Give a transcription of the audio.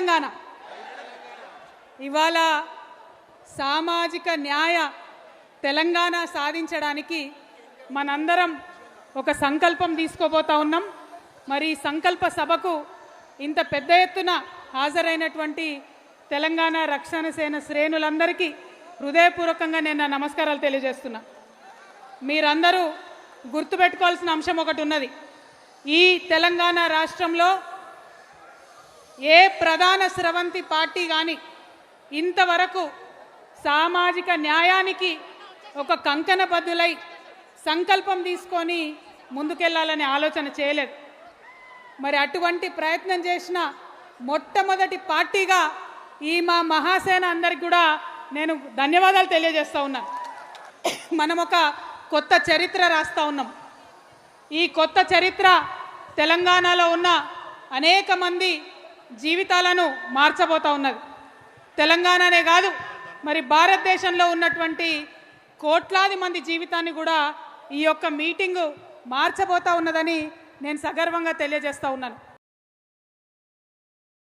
తెలంగాణ. ఇవాళ సామాజిక న్యాయ తెలంగాణ సాధించడానికి మనందరం ఒక సంకల్పం తీసుకోబోతా ఉన్నాం. మరి ఈ సంకల్ప సభకు ఇంత పెద్ద ఎత్తున హాజరైనటువంటి తెలంగాణ రక్షణ సేన శ్రేణులందరికీ హృదయపూర్వకంగా నేను నా నమస్కారాలు తెలియజేస్తున్నా. మీరందరూ గుర్తుపెట్టుకోవాల్సిన అంశం ఒకటి ఉన్నది. ఈ తెలంగాణ రాష్ట్రంలో ఏ ప్రధాన స్రవంతి పార్టీ కానీ ఇంతవరకు సామాజిక న్యాయానికి ఒక కంకణబద్ధులై సంకల్పం తీసుకొని ముందుకెళ్లాలనే ఆలోచన చేయలేదు. మరి అటువంటి ప్రయత్నం చేసిన మొట్టమొదటి పార్టీగా ఈ మా మహాసేన అందరికి కూడా నేను ధన్యవాదాలు తెలియజేస్తూ ఉన్నాను. మనం ఒక కొత్త చరిత్ర రాస్తూ ఉన్నాం. ఈ కొత్త చరిత్ర తెలంగాణలో ఉన్న అనేక మంది జీవితాలను మార్చబోతూ ఉన్నది. తెలంగాణనే కాదు, మరి భారతదేశంలో ఉన్నటువంటి కోట్లాది మంది జీవితాన్ని కూడా ఈ యొక్క మీటింగు మార్చబోతూ ఉన్నదని నేను సగర్వంగా తెలియజేస్తూ ఉన్నాను.